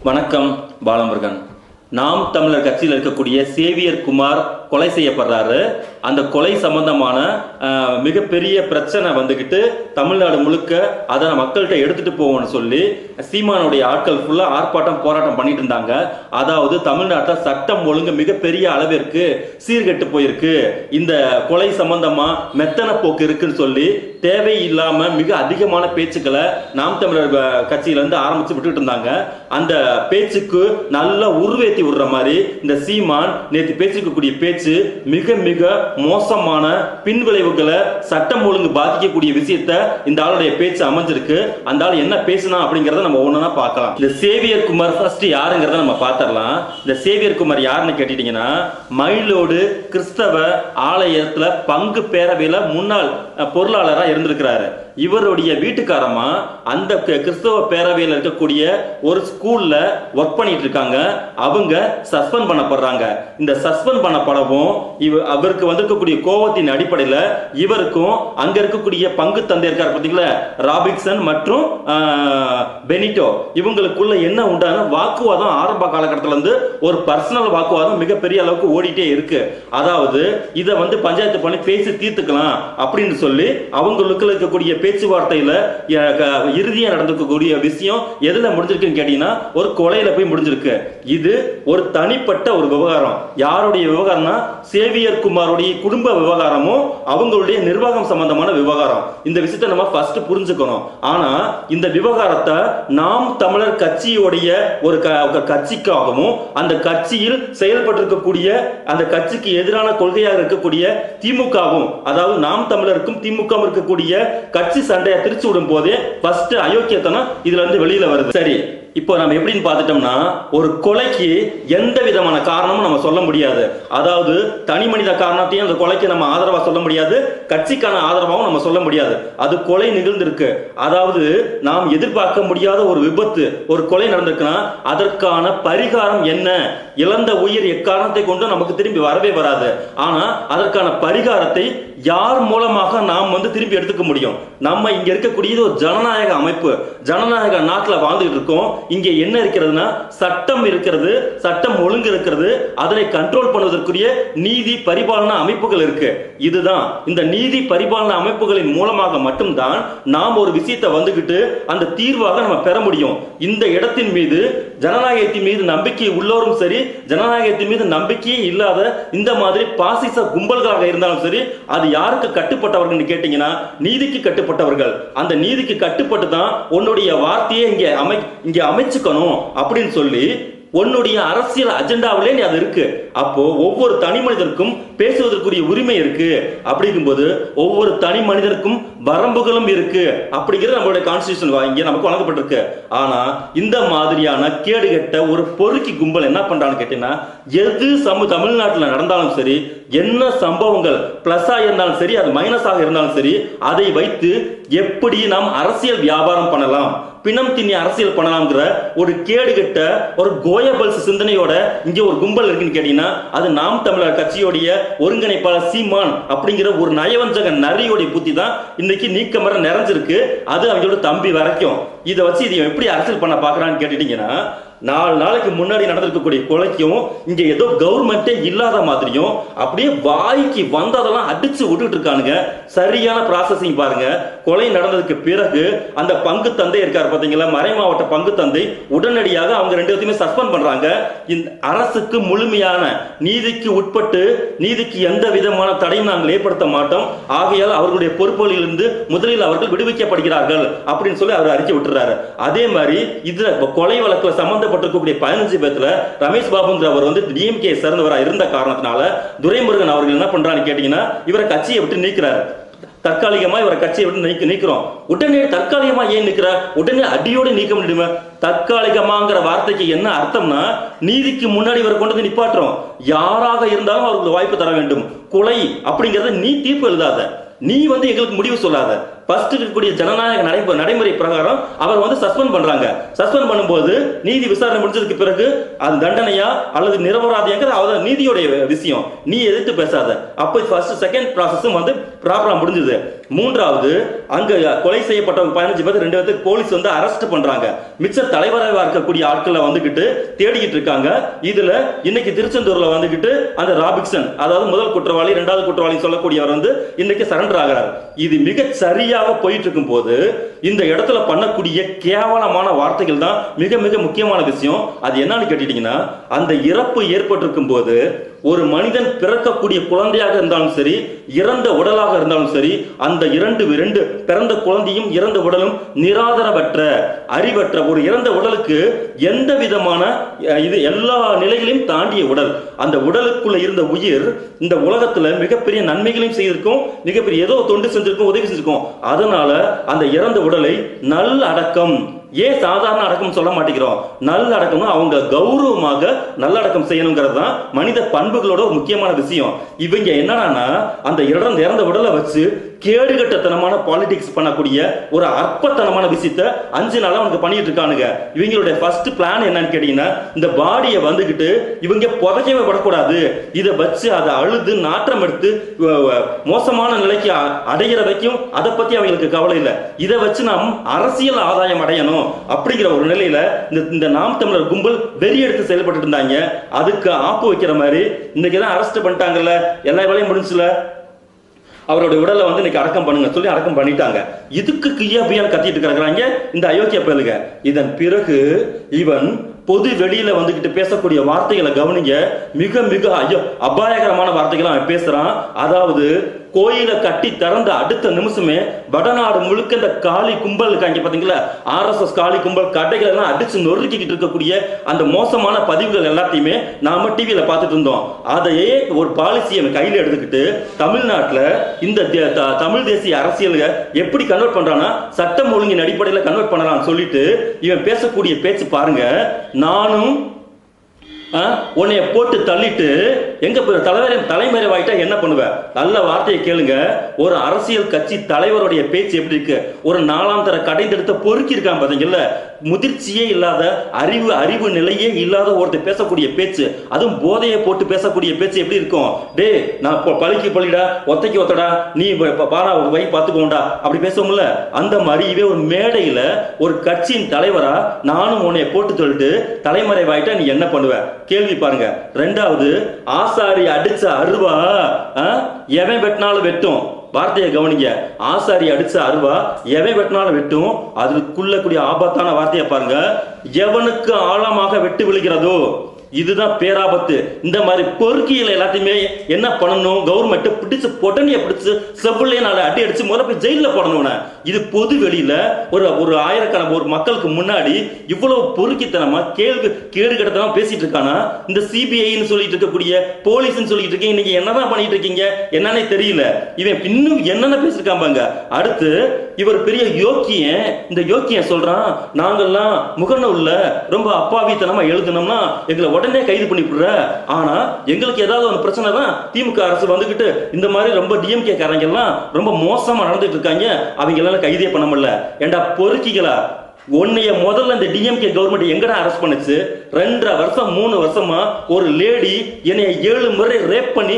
வணக்கம். பாலமுருகன். நாம் தமிழர் கட்சியில் இருக்கக்கூடிய சேவியர் குமார் கொலை செய்யப்படுறாரு. அந்த கொலை சம்பந்தமான மிகப்பெரிய பிரச்சனை வந்துக்கிட்டு தமிழ்நாடு முழுக்க அதை மக்கள்கிட்ட எடுத்துட்டு போவோம்னு சொல்லி சீமானுடைய ஆட்கள் ஃபுல்லா ஆர்ப்பாட்டம் போராட்டம் பண்ணிட்டு இருந்தாங்க. அதாவது தமிழ்நாட்டில் சட்டம் ஒழுங்கு மிகப்பெரிய அளவிற்கு சீர்கெட்டு போயிருக்கு, இந்த கொலை சம்பந்தமா மெத்தன போக்கு இருக்குன்னு சொல்லி தேவையில்லாம மிக அதிகமான பேச்சுக்களை நாம் தமிழர் கட்சியிலிருந்து ஆரம்பிச்சு விட்டுட்டு இருந்தாங்க. அந்த பேச்சுக்கு நல்ல உருவேத்தி விடுற மாதிரி இந்த சீமான் நேற்று பேசிக்கக்கூடிய பேச்சு மிக மிக மோசமான பின்விளைவுகளை சட்டம் ஒழுங்கு பாதிக்கக்கூடிய விஷயத்த இந்த ஆளுடைய பேச்சு அமைஞ்சிருக்கு. அந்த ஆள் என்ன பேசினா அப்படிங்கறத நம்ம ஒவ்வொன்றா பார்க்கலாம். இந்த சேவியர் குமார் ஃபர்ஸ்ட் யாருங்கிறத நம்ம பார்த்துடலாம். இந்த சேவியர் குமார் யாருன்னு கேட்டீங்கன்னா, மயிலோடு கிறிஸ்தவ ஆலயத்துல பங்கு பேரவையில முன்னாள் பொருளாளராக இருந்திருக்கிறாரு. இவருடைய வீட்டுக்காரமா அந்த கிறிஸ்தவ பேரவையில் இருக்கக்கூடிய ஒரு ஸ்கூல்ல ஒர்க் பண்ணிட்டு இருக்காங்க. அவங்க சஸ்பெண்ட் பண்ணப்படுறாங்க. இந்த சஸ்பெண்ட் பண்ணப்படவும் அவருக்கு வந்திருக்கக்கூடிய கோபத்தின் அடிப்படையில் இவருக்கும் அங்க இருக்கக்கூடிய பங்கு தந்தை இருக்கார் பார்த்தீங்களா, ராபின்சன் மற்றும் பெனிட்டோ, இவங்களுக்குள்ள என்ன உண்டான வாக்குவாதம் ஆரம்ப காலகட்டத்தில் இருந்து ஒரு பர்சனல் வாக்குவாதம் மிகப்பெரிய அளவுக்கு ஓடிட்டே இருக்கு. அதாவது இதை பஞ்சாயத்து பண்ணி பேசி தீர்த்துக்கலாம் அப்படின்னு சொல்லி அவங்களுக்கு இருக்கக்கூடிய பேச்சுவார்த்தையில இறுதியா நடந்திருக்கக்கூடிய விஷயம் எதுல முடிஞ்சிருக்குன்னு கேட்டீங்கன்னா, ஒரு கொலையில போய் முடிஞ்சிருக்கு. இது ஒரு தனிப்பட்ட ஒரு விவகாரம். யாருடைய விவகாரம்னா சேவியர் குமாருடைய குடும்ப விவகாரமும் அவங்களுடைய நிர்வாகம் சம்பந்தமான விவகாரம். இந்த விஷயத்தை நம்ம ஃபர்ஸ்ட் புரிஞ்சுக்கணும். ஆனா இந்த விவகாரத்தை நாம் தமிழர் கட்சியுடைய ஒரு கட்சிக்காகவும் அந்த கட்சியில் செயல்பட்டிருக்கக்கூடிய அந்த கட்சிக்கு எதிரான கொள்கையாக இருக்கக்கூடிய திமுகவும், அதாவது நாம் தமிழருக்கும் திமுகவும் இருக்கக்கூடிய கட்சி சண்டையை திருச்சி விடும் போதே ஃபர்ஸ்ட் அயோக்கியத்தனம் இதுல இருந்து வெளியில வருது. சரி, இப்போ நம்ம எப்படின்னு பார்த்துட்டோம்னா, ஒரு கொலைக்கு எந்த விதமான காரணமும் நம்ம சொல்ல முடியாது. அதாவது தனி மனித காரணத்தையும் அந்த கொலைக்கு நம்ம ஆதரவா சொல்ல முடியாது, கட்சிக்கான ஆதரவாகவும் நம்ம சொல்ல முடியாது. அது கொலை நிகழ்ந்திருக்கு. அதாவது நாம் எதிர்பார்க்க முடியாத ஒரு விபத்து, ஒரு கொலை நடந்திருக்குன்னா அதற்கான பரிகாரம் என்ன? இழந்த உயிர் எக்காரணத்தை கொண்டு நமக்கு திரும்பி வரவே வராது. ஆனா அதற்கான பரிகாரத்தை யார் மூலமாக நாம் திரும்பி எடுத்துக்க முடியும்? நம்ம இங்க இருக்கக்கூடியது ஒரு ஜனநாயக அமைப்பு, ஜனநாயக நாட்டில் வாழ்ந்துட்டு இருக்கோம். இங்க என்ன இருக்கிறதுனா சட்டம் இருக்கிறது, சட்டம் ஒழுங்கு இருக்கிறது, அதனை கண்ட்ரோல் பண்ணுவதற்குரிய நீதி பரிபாலன அமைப்புகள் இருக்கு. இதுதான் இந்த நீதி பரிபாலன அமைப்புகளின் மூலமாக மட்டும்தான் நாம் ஒரு விஷயத்தை அந்த தீர்வாக நம்ம பெற முடியும். இந்த இடத்தின் மீது ஜனநாயகத்தின் மீது நம்பிக்கை உள்ளோரும் சரி, ஜனநாயகத்தின் மீது நம்பிக்கையே இல்லாத இந்த மாதிரி பாசிச கும்பல்களாக இருந்தாலும் சரி, அது யாருக்கு கட்டுப்பட்டவர்கள் கேட்டீங்கன்னா நீதிக்கு கட்டுப்பட்டவர்கள். அந்த நீதிக்கு கட்டுப்பட்டு தான் உன்னுடைய வார்த்தையை இங்க அமைச்சுக்கணும் அப்படின்னு சொல்லி உன்னுடைய அரசியல் அஜெண்டாவிலே அது இருக்கு. அப்போ ஒவ்வொரு தனி மனிதருக்கும் பேசுவதற்குரிய உரிமை இருக்கு. அப்படிங்கும்போது ஒவ்வொரு தனி மனிதருக்கும் வரம்புகளும் இருக்கு. அப்படிங்கிறது நம்மளுடைய கான்ஸ்டிடியூஷன் இங்க நமக்கு வழங்கப்பட்டிருக்கு. ஆனா இந்த மாதிரியான கேடுகட்ட ஒரு பொறுக்கி கும்பல் என்ன பண்றான்னு கேட்டீங்கன்னா, எது தமிழ்நாட்டில் நடந்தாலும் சரி, என்ன சம்பவங்கள் பிளஸா இருந்தாலும் சரி, அது மைனஸாக இருந்தாலும் சரி, அதை வைத்து எப்படி நாம் அரசியல் வியாபாரம் பண்ணலாம், பிணம் திண்ணி அரசியல் பண்ணலாம்ங்கிற ஒரு கேடுகட்ட ஒரு கோயபல்ஸ் சிந்தனையோட இங்க ஒரு கும்பல் இருக்குன்னு கேட்டீங்கன்னா, அது நாம் தமிழர் கட்சியோடைய ஒருங்கிணைப்பாளர் சீமான் அப்படிங்கிற ஒரு நயவஞ்சக நரியோடைய புத்தி தான் இன்னைக்கு நீக்கமர நிறைஞ்சிருக்கு. அது அவங்களோட தம்பி வரைக்கும். இதை வச்சு இதை எப்படி அரசியல் பண்ண பாக்குறான்னு கேட்டுட்டீங்கன்னா, 4 நாளைக்கு முன்னாடி நடந்திருக்கக்கூடிய கொலைக்கும் இங்க ஏதோ கவர்மெண்டே இல்லாத மாதிரியும் அப்படியே வாய்க்கு வந்ததெல்லாம் அடிச்சு விட்டுட்டு இருக்கானுங்க. சரியான ப்ராசஸிங் பாருங்க. கொலை நடந்ததுக்கு பிறகு அந்த பங்கு தந்தை இருக்காரு பாத்தீங்களா, மறை மாவட்ட பங்கு தந்தை, உடனடியாக அவங்க 2 பேருமே சஸ்பெண்ட் பண்றாங்க. இந்த அரசுக்கு முழுமையான நீதிக்கு உட்பட்டு நீதிக்கு எந்த விதமான தடையும் நாங்கள் ஏற்படுத்த மாட்டோம், ஆகையால் அவர்களுடைய பொறுப்புகளில் இருந்து முதலில் அவர்கள் விடுவிக்கப்படுகிறார்கள் அப்படின்னு சொல்லி அவர் அறிக்கை விட்டுறாரு. அதே மாதிரி இதுல கொலை வழக்குல சம்பந்தப்பட்டிருக்கக்கூடிய 15 பேர்ல ரமேஷ் பாபுங்கிற அவர் டிஎம்கே சேர்ந்தவரா இருந்த காரணத்தினால துரைமுருகன் அவர்கள் என்ன பண்றான்னு கேட்டீங்கன்னா, இவரை கட்சியை விட்டு நீக்கிறார். தற்காலிகமா இவரை கட்சியை விட்டு நீக்கிறோம். உடனே தற்காலிகமா ஏன் நிக்கிற? உடனே அடியோடு நீக்க முடியுமா? தற்காலிகமாங்கிற வார்த்தைக்கு என்ன அர்த்தம்னா, நீதிக்கு முன்னாடி இவரை கொண்டு நிப்பாட்டுறோம். யாராக இருந்தாலும் அவருக்கு வாய்ப்பு தர வேண்டும். கொலை அப்படிங்கறத நீ தீர்ப்பு எழுதாத, நீ எங்களுக்கு முடிவு சொல்லாத. ஃபர்ஸ்ட் இருக்கக்கூடிய ஜனநாயக நடைமுறை பிரகாரம் அவர் சஸ்பெண்ட் பண்றாங்க. சஸ்பெண்ட் பண்ணும்போது நீதி விசாரணை முடிஞ்சதுக்கு பிறகு அது தண்டனையா அல்லது நிரபராதியாங்கிறது அவர் நீதியோடைய விஷயம். நீ எதிர்த்து பேசாத. அப்போ ஃபர்ஸ்ட் செகண்ட் ப்ராசஸும் ப்ராப்பரா முடிஞ்சது. மூன்றாவது, அங்க கொலை செய்யப்பட்டவங்க 15 பேர், 2 பேருக்கு போலீஸ் வந்து அரெஸ்ட் பண்றாங்க. மிச்ச தலைவராக இருக்கக்கூடிய ஆட்களை வந்துகிட்டு தேடிக்கிட்டு இருக்காங்க. இதுல இன்னைக்கு திருச்செந்தூர்ல வந்துகிட்டு அந்த ராபின்சன், அதாவது முதல் குற்றவாளி, 2வது குற்றவாளி சொல்லக்கூடியவர் வந்து இன்னைக்கு சரண்டர் ஆகிறார். இது மிக சரியாக போயிட்டு இருக்கும் போது இந்த இடத்துல பண்ணக்கூடிய கேவலமான வார்த்தைகள் தான் மிக மிக முக்கியமான விஷயம். அது என்னன்னு கேட்டீங்கன்னா, அந்த இறப்பு ஏற்பட்டிருக்கும் போது ஒரு மனிதன் பிறக்கக்கூடிய குழந்தையாக இருந்தாலும் சரி, இறந்த உடலாக இருந்தாலும் சரி, அந்த இரண்டு பிறந்த குழந்தையும் இறந்த உடலும் நிராதரவற்ற, அறிவற்ற ஒரு இறந்த உடலுக்கு எந்த விதமான இது எல்லா நிலைகளையும் தாண்டிய உடல். அந்த உடலுக்குள்ள இருந்த உயிர் இந்த உலகத்துல மிகப்பெரிய நன்மைகளையும் செய்திருக்கும், மிகப்பெரிய ஏதோ தொண்டு செஞ்சிருக்கும், உதவி செஞ்சிருக்கும். அதனால அந்த இறந்த உடலை நல்ல அடக்கம், ஏன் சாதாரண அடக்கம் சொல்ல மாட்டேங்கிறோம், நல்ல அடக்கம், அவங்க கௌரவமாக நல்லடக்கம் செய்யணுங்கிறது தான் மனித பண்புகளோட ஒரு முக்கியமான விஷயம். இவங்க என்னன்னா அந்த இறந்த உடலை வச்சு கேடுகட்டத்தனமான பாலிடிக்ஸ் பண்ணக்கூடிய ஒரு அற்பத்தனமான விஷயத்த 5 நாளா அவனுக்கு பண்ணிட்டு இருக்கானுங்க. இவங்களுடைய ஃபர்ஸ்ட் பிளான் என்னன்னு கேட்டீங்கன்னா, இந்த பாடியை வந்துகிட்டு இவங்க புதைக்கவே படக்கூடாது, இதை வச்சு அதை அழுது நாற்றம் எடுத்து மோசமான நிலைக்கு அடைகிற வரைக்கும் அதை பத்தி அவங்களுக்கு கவலை இல்லை. இதை வச்சு நாம் அரசியல் ஆதாயம் அடையணும் அப்படிங்கிற ஒரு நிலையில இந்த நாம் தமிழர் கும்பல் வெறி எடுத்து செயல்பட்டு இருந்தாங்க. அதுக்கு ஆப்பு வைக்கிற மாதிரி இன்னைக்கு தான் அரெஸ்ட் பண்ணிட்டாங்கல்ல, எல்லா வேலையும் முடிஞ்சுல, அவருடைய உடலை வந்து இன்னைக்கு அடக்கம் பண்ணுங்க சொல்லி அடக்கம் பண்ணிட்டாங்க. இதுக்கு கியாபியான் கத்திட்டு இருக்கிறாங்க இந்த அயோக்கிய பயலுங்க. இதன் பிறகு இவன் பொது வெளியில வந்துகிட்டு பேசக்கூடிய வார்த்தைகளை கவனிங்க. மிக மிக அபாயகரமான வார்த்தைகளை அவன் பேசுறான். அதாவது கோயிலை கட்டி திறந்த அடுத்த நிமிஷமே வடநாடு முழுக்க இந்த காளி கும்பல் இருக்காங்க பாத்தீங்களா, RSS காளி கும்பல் கடைகள் எல்லாம் அடிச்சு நொறுக்கிட்டு இருக்கக்கூடிய அந்த மோசமான பதிவுகள் எல்லாத்தையுமே நாம டிவியில பார்த்துட்டு இருந்தோம். அதையே ஒரு பாலிசியை கையில எடுத்துக்கிட்டு தமிழ்நாட்டுல இந்த தமிழ் தேசிய அரசியல் எப்படி கன்வெர்ட் பண்றான்னா, சட்டம் ஒழுங்கின் அடிப்படையில் கன்வெர்ட் பண்ணலாம்னு சொல்லிட்டு இவன் பேசக்கூடிய பேச்சு பாருங்க. நானும் உன்னைய போட்டு தள்ளிட்டு எங்க தலைமறைவாயிட்டா என்ன பண்ணுவ? நல்ல வார்த்தையை கேளுங்க. ஒரு அரசியல் கட்சி தலைவருடைய பேச்சு எப்படி இருக்கு? ஒரு 4ஆம் தர கடைந்தெடுத்த பொறுக்கி இருக்கான் பாத்தீங்கல்ல, முதிர்ச்சியே இல்லாத, அறிவு நிலையே இல்லாத ஒருத்தர் பேசக்கூடிய பேச்சு, அதுவும் போதையை போட்டு பேசக்கூடிய பேச்சு எப்படி இருக்கும்? டே நான் பழிக்கு பழிடா, ஒத்தைக்கு ஒத்தடா, நீ பாரா வை பார்த்துக்கோண்டா, அப்படி பேசுவோம்ல. அந்த மாதிரி இவே ஒரு மேடையில ஒரு கட்சியின் தலைவரா நானும் உன்னைய போட்டு சொல்லிட்டு தலைமறைவாயிட்டா நீ என்ன பண்ணுவ? கேள்வி பாருங்க. 2வது, ஆசாரி அடிச்ச அருவா எவன் வெட்டினாலும் வெட்டும். வார்த்தையை கவனிங்க. ஆசாரி அடிச்ச அருவா எவன் வெட்டினாலும் வெட்டும். அதுக்குள்ள கூடிய ஆபத்தான வார்த்தையை பாருங்க. எவனுக்கு ஆழமாக வெட்டு விழுகிறதோ இதுதான் பேராபத்து. இந்த மாதிரி பொறுக்கியில் எல்லாத்தையுமே என்ன பண்ணணும், கவர்மெண்ட் பிடிச்சு பொட்டனியை பிடிச்சு செவ்விலே நாளை அடி அடிச்சு முதல்ல போய் ஜெயிலில் போடணும். இது பொது வெளியில ஒரு ஆயிரக்கணக்கான ஒரு மக்களுக்கு முன்னாடி இவ்வளவு பொறுக்கித்தனமா கேடு கட்டத்தனமா பேசிட்டு இருக்கானா இந்த சிபிஐன்னு சொல்லிட்டு இருக்கக்கூடிய போலீஸ்ன்னு சொல்லிட்டு இருக்கீங்க. இன்னைக்கு என்னதான் பண்ணிட்டு இருக்கீங்க என்னன்னே தெரியல. இவன் இன்னும் என்னென்ன பேசிருக்காங்க. அடுத்து இவர் பெரிய யோக்கியன். இந்த யோக்கியன் சொல்றான், நாங்கெல்லாம் முகநூல்ல ரொம்ப அப்பாவித்தனமா எழுதணும்னா எங்களை உடனே கைது பண்ணிவிடுற. ஆனா எங்களுக்கு ஏதாவது ஒரு பிரச்சனை தான் திமுக அரசு வந்துகிட்டு இந்த மாதிரி ரொம்ப டிஎம்கே காரங்க எல்லாம் ரொம்ப மோசமா நடந்துட்டு இருக்காங்க, அவங்க எல்லாம் கைதே பண்ண முடியல. ஏண்டா பொறுக்கிகளா, உன்னைய முதல்ல இந்த டிஎம்கே கவர்மெண்ட் எங்கடா அரெஸ்ட் பண்ணுச்சு? 2.5 வருஷம் 3 வருஷமா ஒரு லேடி என்னைய 7 முறை ரேப் பண்ணி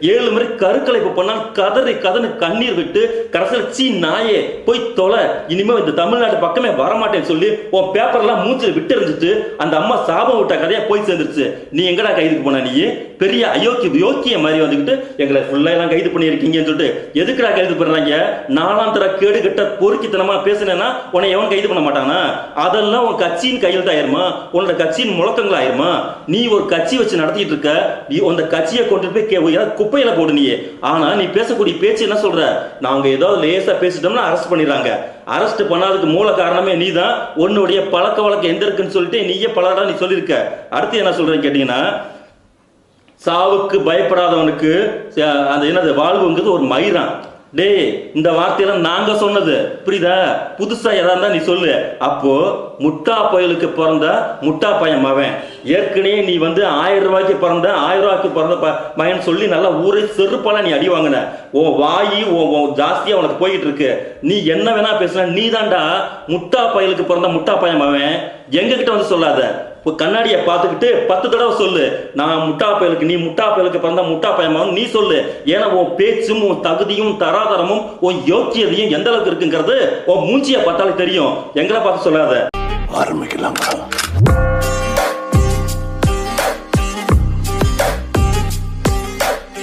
7 முறை கருக்கலைப்பு பண்ணா கதறி கண்ணீர் விட்டு கடைசியில் சீ நாயே போய் தொலை, இனிமே இந்த தமிழ்நாட்டு பக்கமே வரமாட்டேன்னு சொல்லி உன் பேப்பர்லாம் மூச்சில் விட்டு இருந்துட்டு அந்த அம்மா சாபம் விட்ட கதையா போய் சேர்ந்துருச்சு. நீ எங்கடா கைதுக்கு போன? நீ பெரிய யோக்கிய மாதிரி வந்துகிட்டு எங்களை ஃபுல்லா எல்லாம் கைது பண்ணியிருக்கீங்கன்னு சொல்லிட்டு எதுக்குடா கைது பண்றாங்க? 4ஆம் தர கேடு கட்ட பொறுக்கித்தனமா பேசினேன்னா உன்னை எவன் கைது பண்ண மாட்டான். அதெல்லாம் உன் கட்சியின் கையில் தான் ஆயிருமா, உன்னோட கட்சியின் முழக்கங்கள் ஆயிருமா? நீ ஒரு கட்சி வச்சு நடத்திட்டு இருக்க, நீ அந்த கட்சியை கொண்டு போய் குப்பையில போடு. நீ ஆனா நீ பேசக்கூடிய பேச்சு என்ன சொல்ற? நாங்க ஏதாவது லேசா பேசிட்டோம்னா அரெஸ்ட் பண்ணிடுறாங்க. அரெஸ்ட் பண்ணாததுக்கு மூல காரணமே நீ தான். உன்னுடைய பழக்க வழக்கம் எந்த இருக்குன்னு சொல்லிட்டு நீயே பலரா நீ சொல்லியிருக்க. அடுத்து என்ன சொல்றேன்னு கேட்டீங்கன்னா, சாவுக்கு பயப்படாதவனுக்கு அந்த என்னது வாழ்வுங்கிறது ஒரு மயிரான். டே இந்த வார்த்தையெல்லாம் நாங்க சொன்னது புரியுதா? புதுசா எதா நீ சொல்லு. அப்போ முட்டா பயலுக்கு பிறந்த முட்டா பையன் அவன். ஏற்கனவே நீ வந்து 1000 ரூபாய்க்கு பிறந்த 1000 ரூபாய்க்கு பிறந்த பையன் சொல்லி நல்லா ஊரை செருப்பால நீ அடி வாங்கின. ஓ வாயி ஜாஸ்தியா உனக்கு போயிட்டு இருக்கு. நீ என்ன வேணா பேசலாம். நீ தாண்டா முட்டா பயலுக்கு பிறந்த முட்டா பையன் அவன். எங்க கிட்ட வந்து சொல்லாத. கண்ணாடியை பார்த்துக்கிட்டு 10 தடவை சொல்லு, நான் முட்டா பயலுக்கு, நீ முட்டா பயலுக்கு பிறந்தா முட்டா பயமாவும் நீ சொல்லு. ஏன்னா உன் பேச்சும் உன் தகுதியும் தராதரமும் உன் யோக்கியதையும் எந்த அளவுக்கு இருக்குங்கிறது உன் மூஞ்சியை பார்த்தாலே தெரியும். எங்களை பார்த்து சொல்லாத. ஆரம்பிக்கலாம்.